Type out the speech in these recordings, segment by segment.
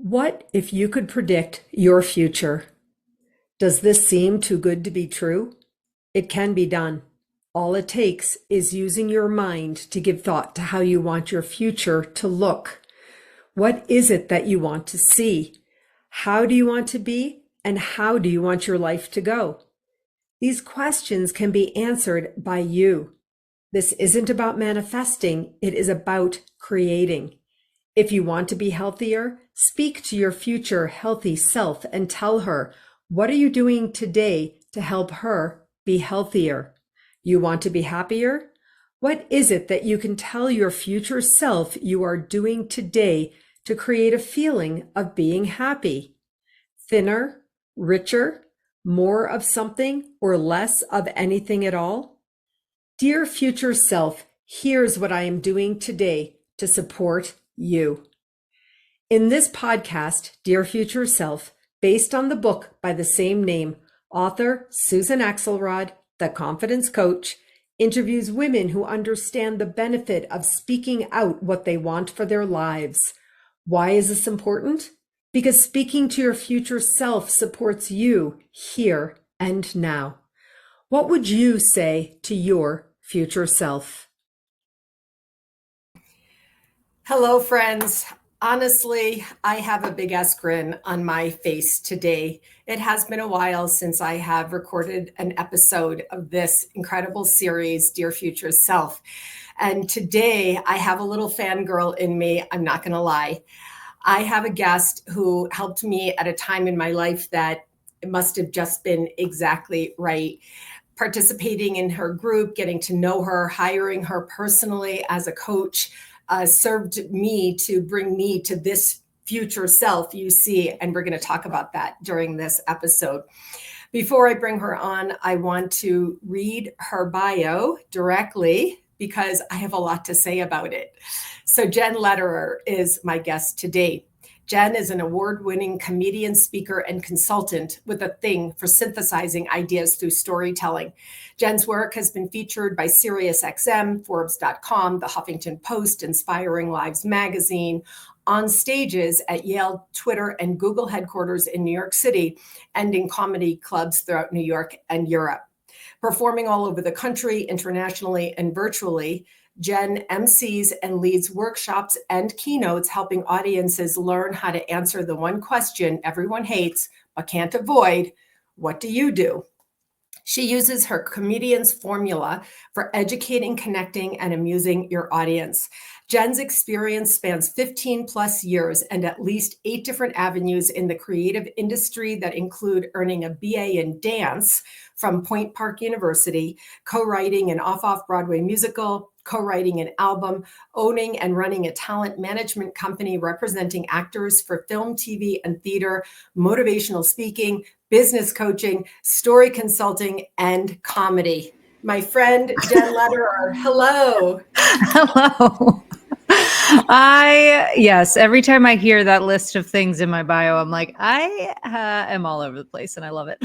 What if you could predict your future? Does this seem too good to be true? It can be done. All it takes is using your mind to give thought to how you want your future to look. What is it that you want to see? How do you want to be? And how do you want your life to go? These questions can be answered by you. This isn't about manifesting, it is about creating. If you want to be healthier, speak to your future healthy self and tell her, what are you doing today to help her be healthier? You want to be happier? What is it that you can tell your future self you are doing today to create a feeling of being happy? Thinner, richer, more of something, or less of anything at all? Dear future self, here's what I am doing today to support you. In this podcast, Dear Future Self, based on the book by the same name, author Susan Axelrod, the confidence coach, interviews women who understand the benefit of speaking out what they want for their lives. Why is this important? Because speaking to your future self supports you here and now. What would you say to your future self? Hello, friends. Honestly, I have a big ass grin on my face today. It has been a while since I have recorded an episode of this incredible series, Dear Future Self. And today I have a little fangirl in me. I'm not going to lie. I have a guest who helped me at a time in my life that it must have just been exactly right. Participating in her group, getting to know her, hiring her personally as a coach, served me to bring me to this future self you see, and we're going to talk about that during this episode. Before I bring her on, I want to read her bio directly because I have a lot to say about it. So Jenn Lederer is my guest today. Jenn is an award-winning comedian, speaker, and consultant with a thing for synthesizing ideas through storytelling. Jenn's work has been featured by SiriusXM, Forbes.com, The Huffington Post, Inspiring Lives magazine, on stages at Yale, Twitter, and Google headquarters in New York City, and in comedy clubs throughout New York and Europe. Performing all over the country, internationally, and virtually, Jenn MCs and leads workshops and keynotes, helping audiences learn how to answer the one question everyone hates but can't avoid: what do you do? She uses her comedian's formula for educating, connecting, and amusing your audience. Jenn's experience spans 15 plus years and at least 8 different avenues in the creative industry that include earning a BA in dance from Point Park University, co-writing an off Broadway musical, co-writing an album, owning and running a talent management company representing actors for film, TV, and theater, motivational speaking, business coaching, story consulting, and comedy. My friend, Jenn Lederer, hello. Hello. Yes, every time I hear that list of things in my bio, I'm like, I am all over the place and I love it.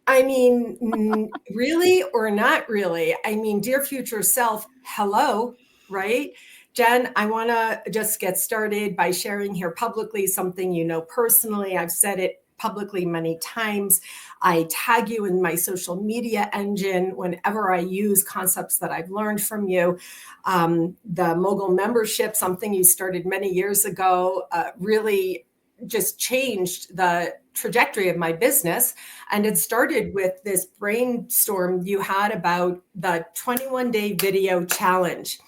I mean, really or not really? I mean, dear future self, hello, right? Jenn, I want to just get started by sharing here publicly something you know personally. I've said it publicly many times. I tag you in my social media engine whenever I use concepts that I've learned from you. The Mogul membership, something you started many years ago, really just changed the trajectory of my business. And it started with this brainstorm you had about the 21-day video challenge.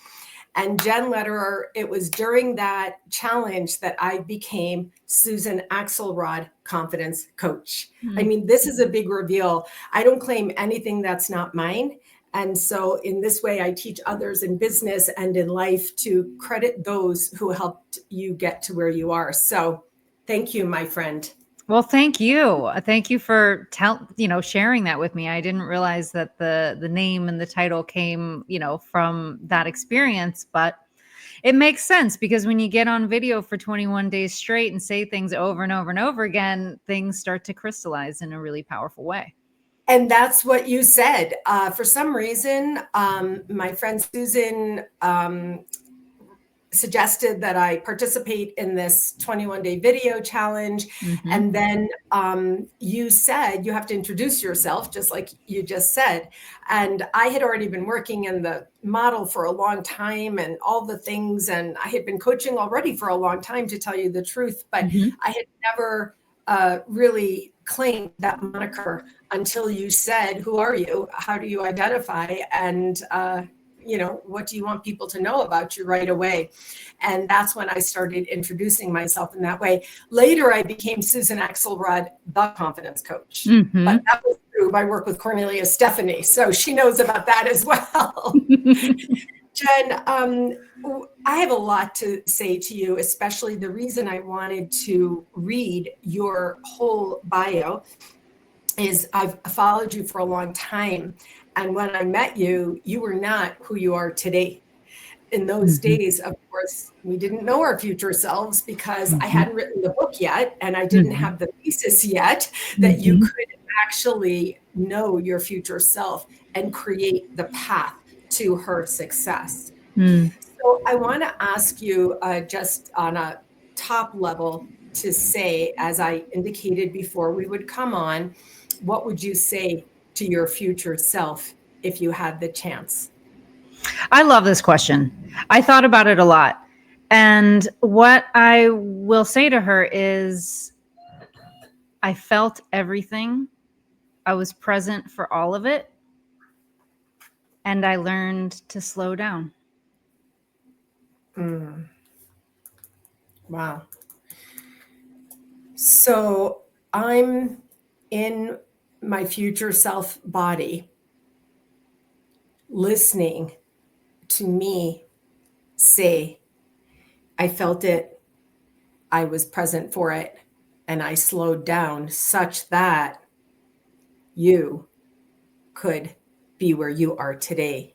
And Jenn Lederer, it was during that challenge that I became Susan Axelrod confidence coach. I mean, this is a big reveal. I don't claim anything that's not mine. And so in this way, I teach others in business and in life to credit those who helped you get to where you are. So thank you, my friend. Well, thank you. Thank you for sharing that with me. I didn't realize that the name and the title came, from that experience, but it makes sense because when you get on video for 21 days straight and say things over and over and over again, things start to crystallize in a really powerful way. And that's what you said. For some reason, my friend Susan suggested that I participate in this 21-day video challenge. Mm-hmm. And then you said you have to introduce yourself, just like you just said. And I had already been working in the model for a long time and all the things. And I had been coaching already for a long time, to tell you the truth. But Mm-hmm. I had never really claimed that moniker until you said, "Who are you? How do you identify?" And what do you want people to know about you right away? And that's when I started introducing myself in that way. Later, I became Susan Axelrod, the confidence coach. Mm-hmm. But that was through my work with Cornelia Stephanie. So she knows about that as well. Jenn, I have a lot to say to you, especially the reason I wanted to read your whole bio is I've followed you for a long time. And when I met you, you were not who you are today. In those days, of course, we didn't know our future selves because I hadn't written the book yet, and I didn't have the thesis yet that you could actually know your future self and create the path to her success. So I want to ask you just on a top level to say, as I indicated before we would come on, what would you say to your future self if you had the chance? I love this question. I thought about it a lot. And what I will say to her is I felt everything. I was present for all of it. And I learned to slow down. Wow. So I'm in my future self body, listening to me say, I felt it, I was present for it, and I slowed down such that you could be where you are today.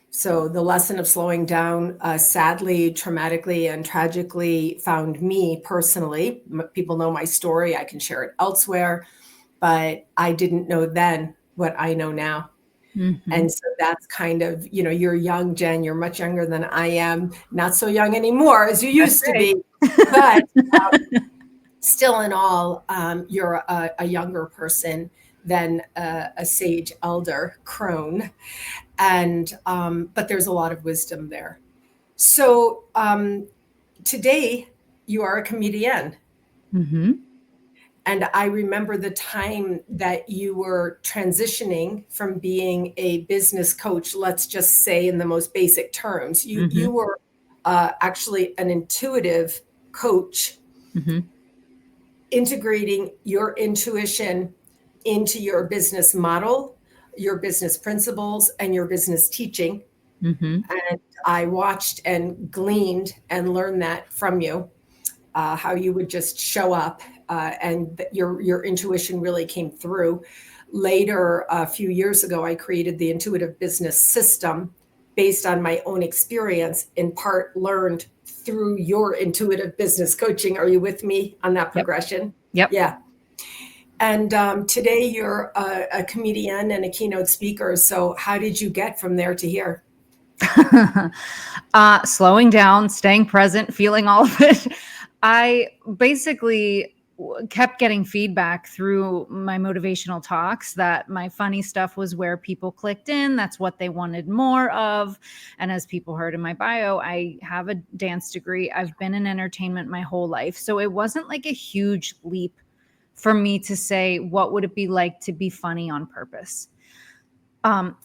So the lesson of slowing down, sadly, traumatically, and tragically found me personally. People know my story. I can share it elsewhere, but I didn't know then what I know now. And so that's kind of, you're young, Jenn, you're much younger than I am, not so young anymore as you used to be, but still in all, you're a younger person than a sage elder crone. And, but there's a lot of wisdom there. So today you are a comedian. And I remember the time that you were transitioning from being a business coach, let's just say in the most basic terms. You were actually an intuitive coach, integrating your intuition into your business model, your business principles, and your business teaching. And I watched and gleaned and learned that from you. How you would just show up and your intuition really came through. Later, a few years ago, I created the intuitive business system based on my own experience, in part learned through your intuitive business coaching. Are you with me on that progression? Yep. Yeah. And today you're a comedian and a keynote speaker. So how did you get from there to here? Slowing down, staying present, feeling all of it. I basically kept getting feedback through my motivational talks that my funny stuff was where people clicked in. That's what they wanted more of. And as people heard in my bio, I have a dance degree. I've been in entertainment my whole life. So it wasn't like a huge leap for me to say, what would it be like to be funny on purpose?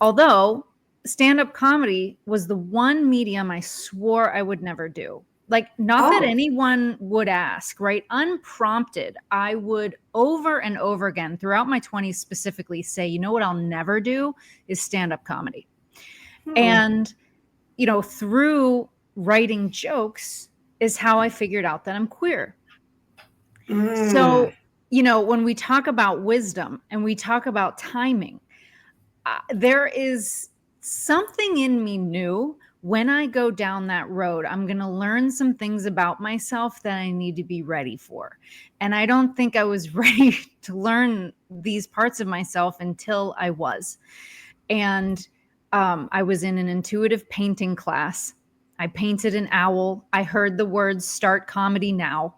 Although stand-up comedy was the one medium I swore I would never do. Like, not that anyone would ask, right? Unprompted, I would over and over again throughout my 20s specifically say, you know what I'll never do is stand-up comedy. And, through writing jokes is how I figured out that I'm queer. So, when we talk about wisdom and we talk about timing, there is something in me new. When I go down that road, I'm going to learn some things about myself that I need to be ready for. And I don't think I was ready to learn these parts of myself until I was. And I was in an intuitive painting class. I painted an owl. I heard the words "Start comedy now."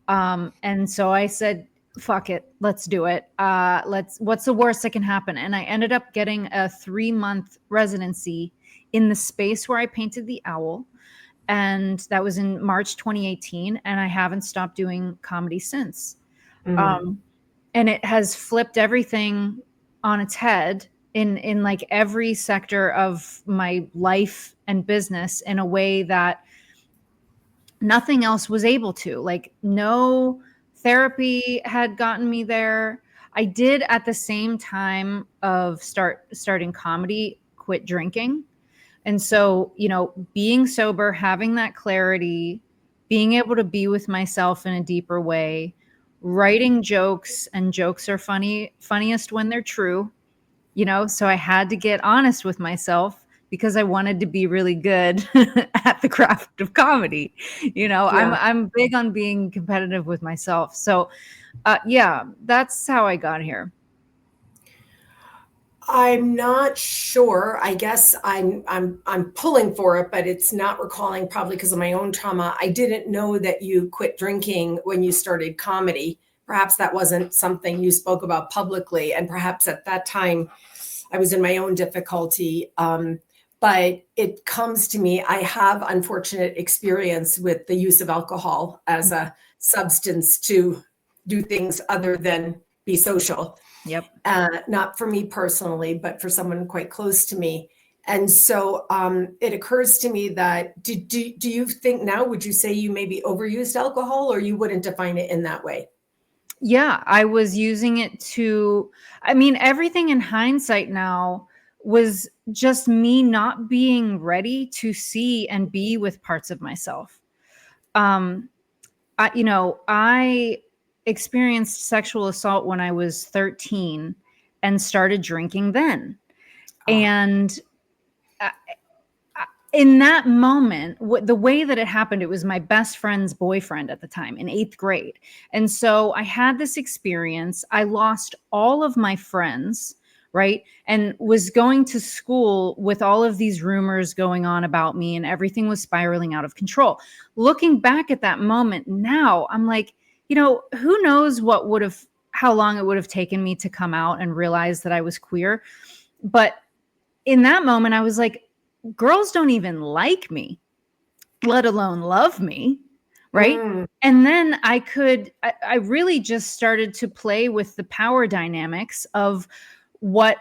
And so I said, fuck it, let's do it. What's the worst that can happen? And I ended up getting a 3-month residency in the space where I painted the owl. And that was in March 2018. And I haven't stopped doing comedy since. Mm. Um, and it has flipped everything on its head in like every sector of my life and business in a way that nothing else was able to. Like, no therapy had gotten me there. I did, at the same time of starting comedy, quit drinking. And so, being sober, having that clarity, being able to be with myself in a deeper way, writing jokes, and jokes are funniest when they're true. So I had to get honest with myself because I wanted to be really good at the craft of comedy. Yeah. I'm big on being competitive with myself. So yeah, that's how I got here. I'm not sure. I guess I'm pulling for it, but it's not recalling, probably because of my own trauma. I didn't know that you quit drinking when you started comedy. Perhaps that wasn't something you spoke about publicly, and perhaps at that time I was in my own difficulty. But it comes to me, I have unfortunate experience with the use of alcohol as a substance to do things other than be social. Yep. Not for me personally, but for someone quite close to me. And so it occurs to me that do you think now, would you say you maybe overused alcohol, or you wouldn't define it in that way? Yeah, I was using it to, I mean, everything in hindsight now was just me not being ready to see and be with parts of myself. Um, I experienced sexual assault when I was 13 and started drinking then. Ah, And uh, in that moment, the way that it happened, it was my best friend's boyfriend at the time in 8th grade. And so I had this experience. I lost all of my friends, right? And was going to school with all of these rumors going on about me, and everything was spiraling out of control. Looking back at that moment now, I'm like, who knows how long it would have taken me to come out and realize that I was queer. But in that moment, I was like, girls don't even like me, let alone love me. Right. mm, And then I really just started to play with the power dynamics of what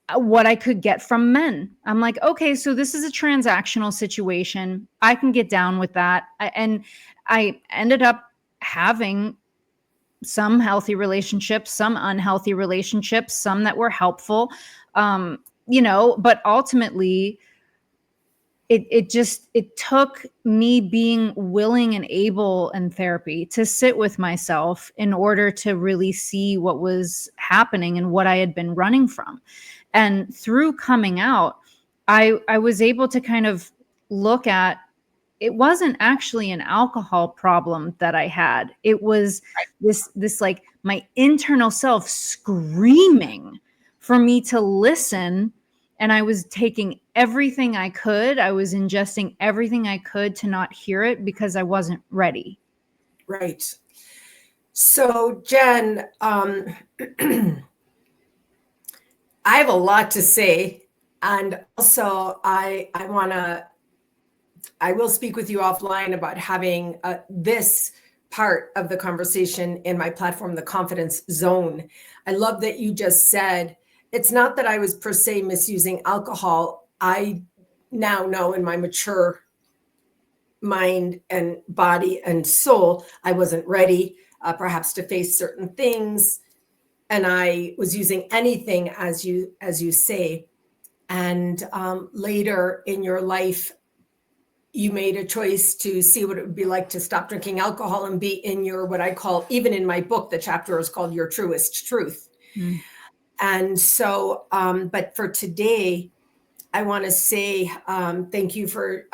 I could get from men. I'm like, okay, so this is a transactional situation. I can get down with that. And I ended up having some healthy relationships, some unhealthy relationships, some that were helpful. But ultimately it took me being willing and able in therapy to sit with myself in order to really see what was happening and what I had been running from. And through coming out, I was able to kind of look at, it wasn't actually an alcohol problem that I had. It was this like my internal self screaming for me to listen, and I was taking everything I could. I was ingesting everything I could to not hear it because I wasn't ready. right. So, Jen, I have a lot to say, and also I will speak with you offline about having this part of the conversation in my platform, the confidence zone. I love that you just said it's not that I was per se misusing alcohol. I now know in my mature mind and body and soul, I wasn't ready, perhaps to face certain things, and I was using anything, as you say. And later in your life, you made a choice to see what it would be like to stop drinking alcohol and be in your, what I call, even in my book, the chapter is called Your Truest Truth. Mm. And so, but for today, I want to say thank you for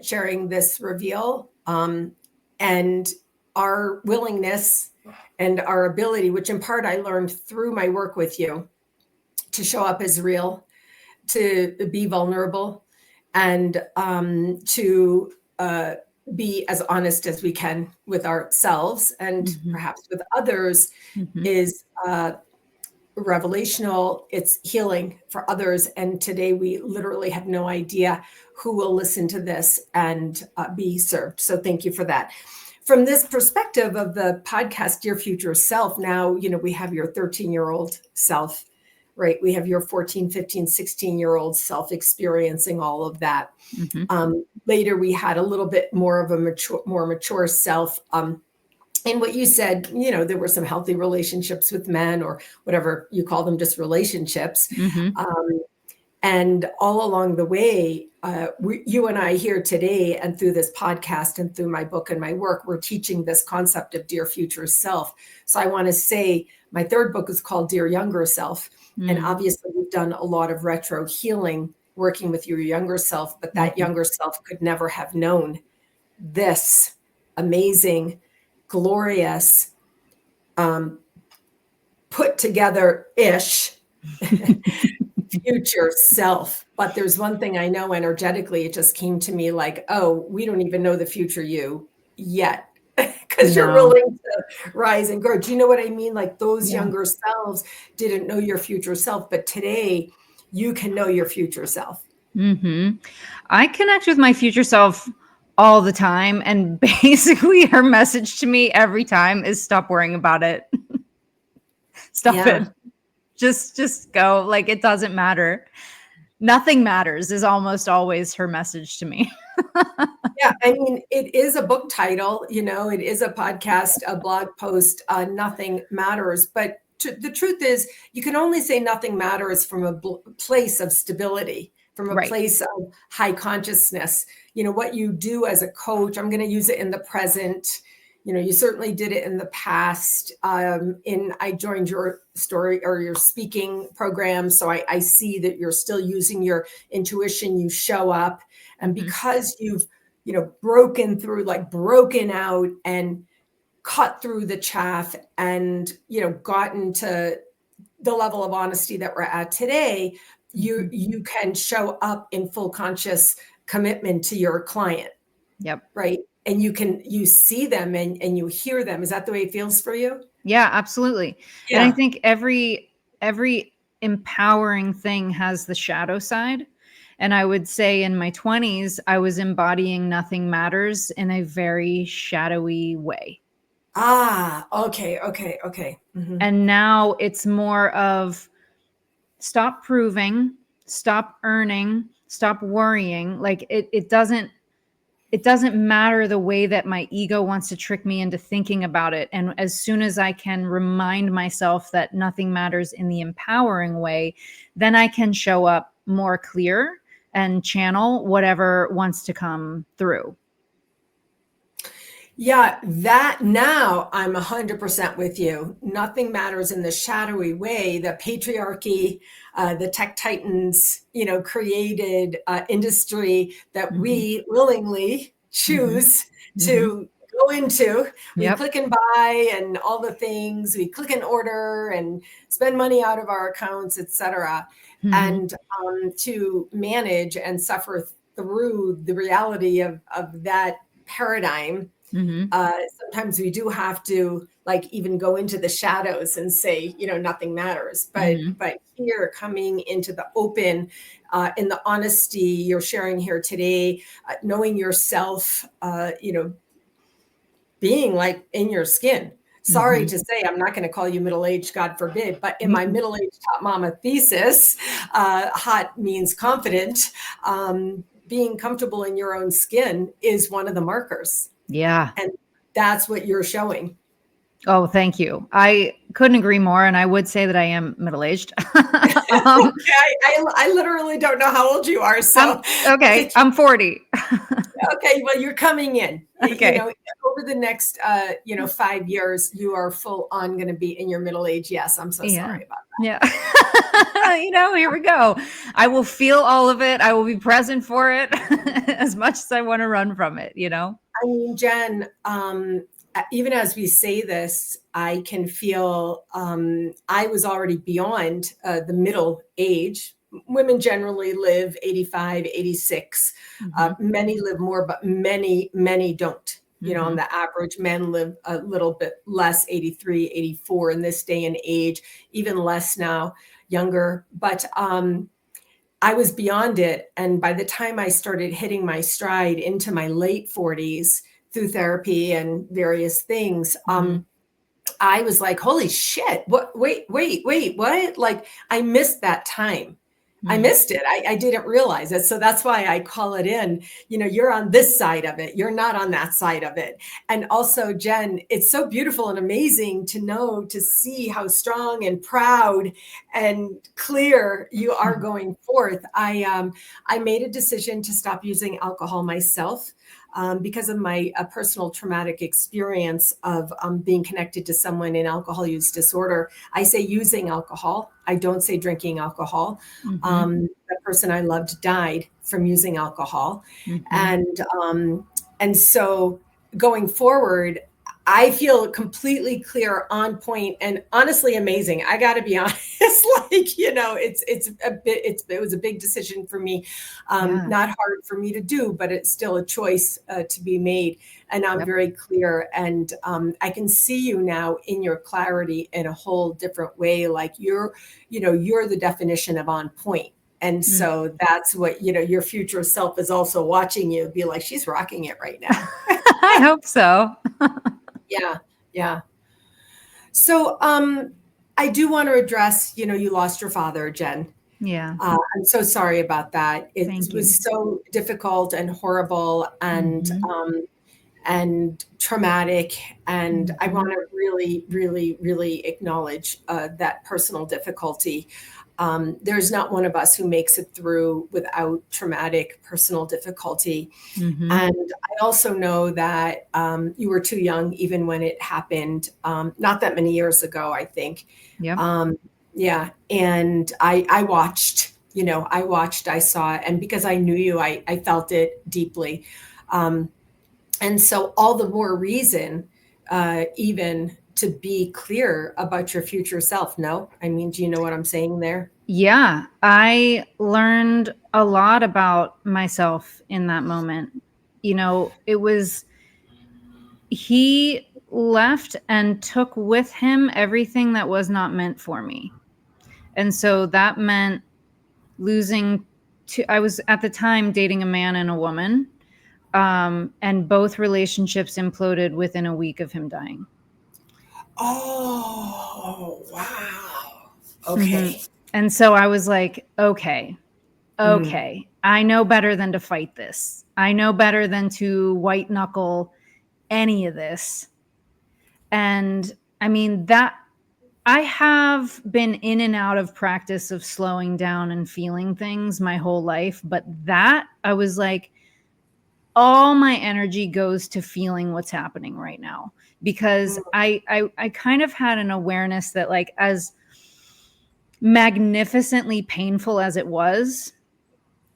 sharing this reveal, and our willingness and our ability, which in part I learned through my work with you, to show up as real, to be vulnerable, and to be as honest as we can with ourselves and perhaps with others is revelational. It's healing for others. And today we literally have no idea who will listen to this and be served. So thank you for that. From this perspective of the podcast, Dear Future Self, now, we have your 13-year-old self, right? We have your 14, 15, 16-year-old self experiencing all of that. Later, we had a little bit more of a more mature self. And what you said, there were some healthy relationships with men or whatever you call them, just relationships. And all along the way, you and I here today and through this podcast and through my book and my work, we're teaching this concept of Dear Future Self. So I want to say my third book is called Dear Younger Self. And obviously we've done a lot of retro healing working with your younger self, but that younger self could never have known this amazing, glorious, put together-ish future self. But there's one thing I know energetically, it just came to me like, oh, we don't even know the future you yet, because you're willing to rise and grow. Do you know what I mean? Like those younger selves didn't know your future self, but today you can know your future self. I connect with my future self all the time. And basically her message to me every time is stop worrying about it. Stop it. Just go. Like, it doesn't matter. Nothing matters is almost always her message to me. Yeah, I mean, it is a book title, it is a podcast, a blog post, Nothing Matters. But the truth is, you can only say nothing matters from a place of stability, from a place of high consciousness. What you do as a coach, I'm going to use it in the present. You certainly did it in the past. I joined your story or your speaking program. So I see that you're still using your intuition. You show up. And because you've, broken out and cut through the chaff and, gotten to the level of honesty that we're at today, you can show up in full conscious commitment to your client. Right. And you see them and you hear them. Is that the way it feels for you? Yeah, absolutely. Yeah. And I think every empowering thing has the shadow side. And I would say in my 20s, I was embodying nothing matters in a very shadowy way. Okay. And now it's more of stop proving, stop earning, stop worrying. Like it doesn't matter the way that my ego wants to trick me into thinking about it. And as soon as I can remind myself that nothing matters in the empowering way, then I can show up more clear and channel whatever wants to come through. Yeah, that now I'm 100% with you. Nothing matters in the shadowy way. The patriarchy, the tech titans, created industry that we willingly choose to go into. We click and buy and all the things. We click and order and spend money out of our accounts, etc. And to manage and suffer through the reality of that paradigm. Sometimes we do have to even go into the shadows and say, nothing matters. But here, coming into the open, in the honesty you're sharing here today, knowing yourself, being in your skin. Sorry to say, I'm not going to call you middle-aged, God forbid, but in my middle-aged hot mama thesis, hot means confident. Being comfortable in your own skin is one of the markers. Yeah. And that's what you're showing. Oh, thank you. I couldn't agree more. And I would say that I am middle-aged. I literally don't know how old you are. So I'm 40. Okay. Well, you're coming in. Okay. Over the next 5 years, you are full on going to be in your middle age. Yes. I'm so sorry about that. Yeah. Here we go. I will feel all of it. I will be present for it as much as I want to run from it, I mean, Jenn, even as we say this, I can feel I was already beyond the middle age women generally live 85, 86. Many live more, but many don't. On the average, men live a little bit less, 83, 84 in this day and age, even less now, younger. But I was beyond it. And by the time I started hitting my stride into my late 40s through therapy and various things, I was like, holy shit, what, wait, what? Like, I missed that time. I missed it. I didn't realize it. So that's why I call it in, you're on this side of it. You're not on that side of it. And also, Jenn, it's so beautiful and amazing to see how strong and proud and clear you are going forth. I made a decision to stop using alcohol myself. Because of my personal traumatic experience of being connected to someone in alcohol use disorder. I say using alcohol. I don't say drinking alcohol. The person I loved died from using alcohol. And so going forward, I feel completely clear, on point, and honestly amazing. I got to be honest, it was a big decision for me, not hard for me to do, but it's still a choice to be made. And I'm very clear, and I can see you now in your clarity in a whole different way. Like you're the definition of on point. And so that's what, your future self is also watching you be like, she's rocking it right now. I hope so. Yeah. So I do want to address, you lost your father, Jenn. Yeah. I'm so sorry about that. It was so difficult and horrible and traumatic. And I want to really, really, really acknowledge that personal difficulty. There's not one of us who makes it through without traumatic personal difficulty. And I also know that you were too young even when it happened, not that many years ago, I think. And I watched, I saw it. And because I knew you, I felt it deeply. And so all the more reason, even to be clear about your future self. No? I mean, do you know what I'm saying there? Yeah, I learned a lot about myself in that moment. He left and took with him everything that was not meant for me. And so that meant I was at the time dating a man and a woman. And both relationships imploded within a week of him dying. Oh, wow. Okay. And so I was like, okay, I know better than to fight this. I know better than to white knuckle any of this. And I mean, that I have been in and out of practice of slowing down and feeling things my whole life. But that I was like, all my energy goes to feeling what's happening right now, because I kind of had an awareness that, like, as magnificently painful as it was,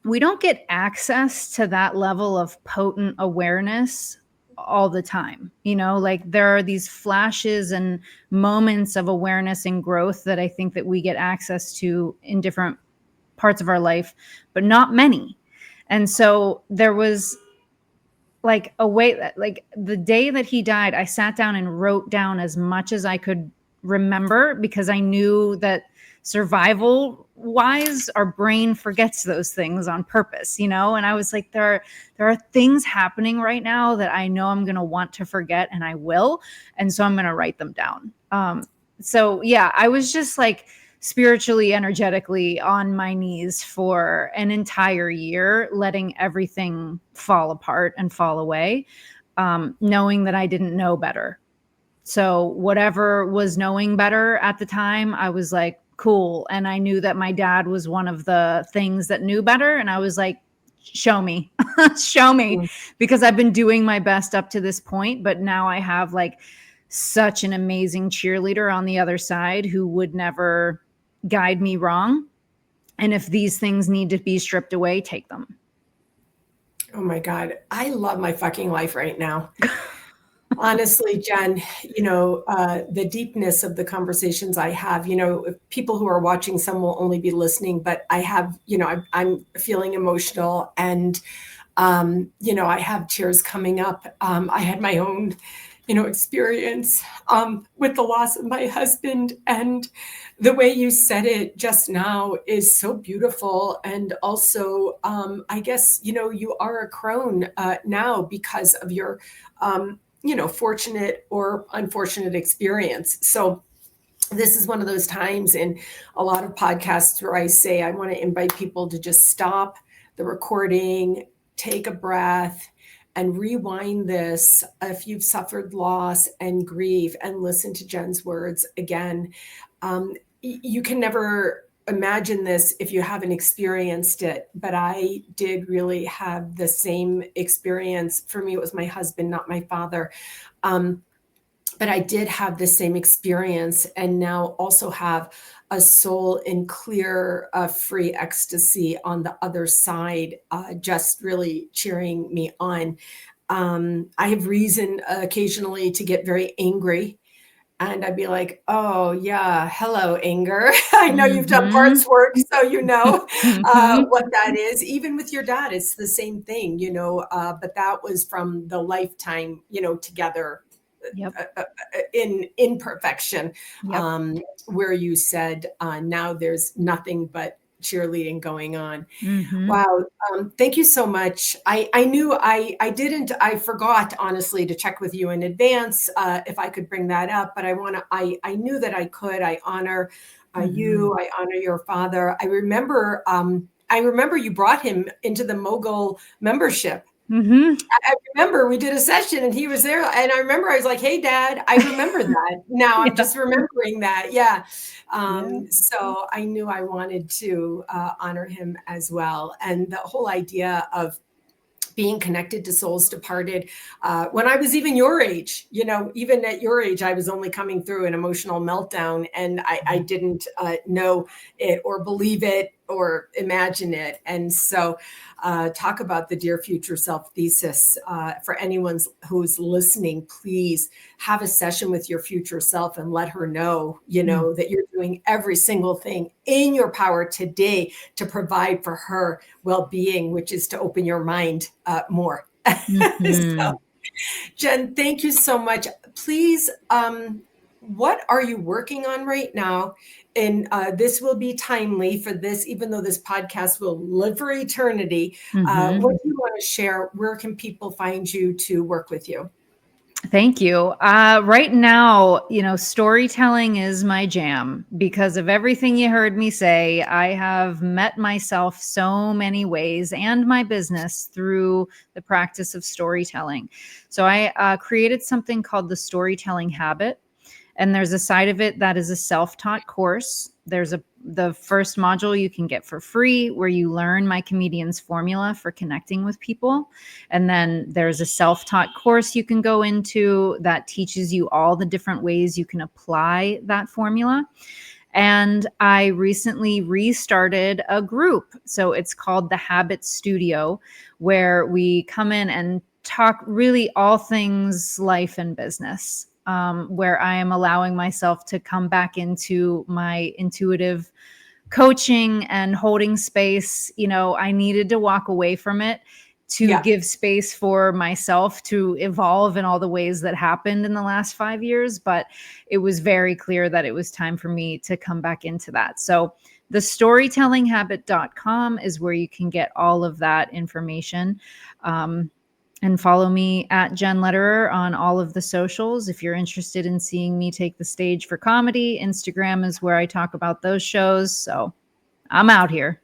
we don't get access to that level of potent awareness all the time. Like there are these flashes and moments of awareness and growth that I think that we get access to in different parts of our life, but not many. And so there was like a way that, like, the day that he died, I sat down and wrote down as much as I could remember, because I knew that survival wise, our brain forgets those things on purpose, and I was like, there are things happening right now that I know I'm going to want to forget, and I will. And so I'm going to write them down. So yeah, I was just like spiritually, energetically on my knees for an entire year, letting everything fall apart and fall away, knowing that I didn't know better. So whatever was knowing better at the time, I was like, cool. And I knew that my dad was one of the things that knew better. And I was like, show me, show me, because I've been doing my best up to this point. But now I have like such an amazing cheerleader on the other side who would never guide me wrong. And if these things need to be stripped away, take them. Oh my God. I love my fucking life right now. Honestly, Jen, the deepness of the conversations I have, people who are watching, some will only be listening, but I have, I'm feeling emotional and, I have tears coming up. I had my own, experience with the loss of my husband. And the way you said it just now is so beautiful. And also, I guess, you are a crone now because of your, fortunate or unfortunate experience. So this is one of those times in a lot of podcasts where I say I want to invite people to just stop the recording, take a breath, and rewind this if you've suffered loss and grief, and listen to Jen's words again. You can never imagine this if you haven't experienced it, but I did really have the same experience. For me, it was my husband, not my father. But I did have the same experience, and now also have a soul in clear, free ecstasy on the other side, just really cheering me on. I have reason occasionally to get very angry, and I'd be like, oh, yeah, hello, anger. I know you've done Mhm. parts work, so you know Mhm. what that is. Even with your dad, it's the same thing, but that was from the lifetime, together Yep. in imperfection, Yep. where you said, now there's nothing but cheerleading going on. Mhm. Wow. Thank you so much. I knew I forgot, honestly, to check with you in advance, if I could bring that up, but I knew that I could. I honor Mhm. you. I honor your father. I remember you brought him into the Mogul membership. Mhm. I remember we did a session and he was there, and I remember I was like, "Hey, Dad," I remember that. Now I'm Yeah. just remembering that. Yeah. Yeah. So I knew I wanted to honor him as well. And the whole idea of being connected to souls departed, when I was even your age, even at your age, I was only coming through an emotional meltdown, and I Mhm. didn't know it or believe it or imagine it. And so talk about the dear future self thesis. For anyone who's listening, please have a session with your future self and let her know, Mm. that you're doing every single thing in your power today to provide for her well-being, which is to open your mind more. So, Mhm. Jenn, thank you so much. Please, what are you working on right now? And this will be timely for this, even though this podcast will live for eternity. Mhm. What do you want to share? Where can people find you to work with you? Thank you. Right now, storytelling is my jam because of everything you heard me say. I have met myself so many ways and my business through the practice of storytelling. So I created something called the Storytelling Habit. And there's a side of it that is a self-taught course. There's the first module you can get for free where you learn my comedian's formula for connecting with people. And then there's a self-taught course you can go into that teaches you all the different ways you can apply that formula. And I recently restarted a group. So it's called the Habit Studio, where we come in and talk really all things life and business, where I am allowing myself to come back into my intuitive coaching and holding space. I needed to walk away from it to Yeah. give space for myself to evolve in all the ways that happened in the last 5 years. But it was very clear that it was time for me to come back into that. So the storytellinghabit.com is where you can get all of that information. And follow me at Jenn Lederer on all of the socials. If you're interested in seeing me take the stage for comedy, Instagram is where I talk about those shows. So I'm out here.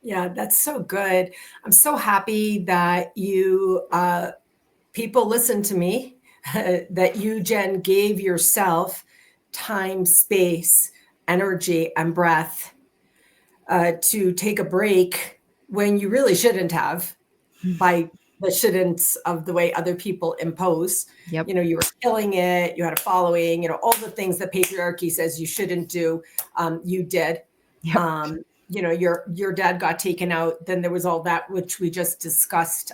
Yeah, that's so good. I'm so happy that people listen to me, that you, Jenn, gave yourself time, space, energy, and breath to take a break when you really shouldn't have, by the shouldn'ts of the way other people impose. Yep. You were killing it, you had a following, all the things that patriarchy says you shouldn't do, you did. Yep. Um, you know, your dad got taken out, then there was all that which we just discussed,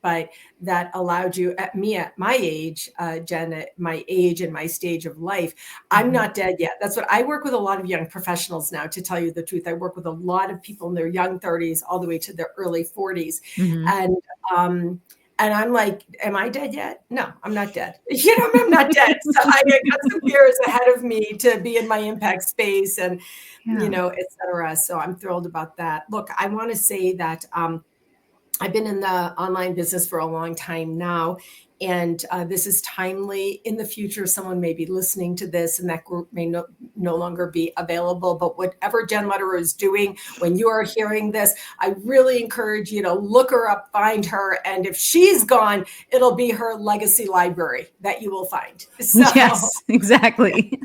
but that allowed you, at my age, Jen, at my age and my stage of life, I'm not dead yet. That's what I work with, a lot of young professionals now, to tell you the truth. I work with a lot of people in their young 30s all the way to their early 40s. Mhm. And I'm like, am I dead yet? No, I'm not dead. You know, I'm not dead. So I got some years ahead of me to be in my impact space, and, you Yeah. know, et cetera. So I'm thrilled about that. Look, I want to say that I've been in the online business for a long time now, and this is timely. In the future, someone may be listening to this, and that group may no longer be available. But whatever Jenn Lederer is doing, when you are hearing this, I really encourage you to look her up, find her, and if she's gone, it'll be her legacy library that you will find. So Yes, exactly.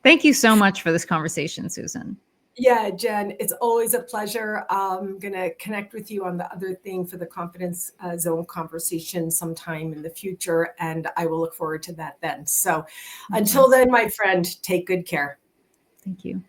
Thank you so much for this conversation, Susan. yeah, Jen, it's always a pleasure. I'm going to connect with you on the other thing for the confidence zone conversation sometime in the future, and I will look forward to that then. So until Likewise. then, my friend, take good care. Thank you.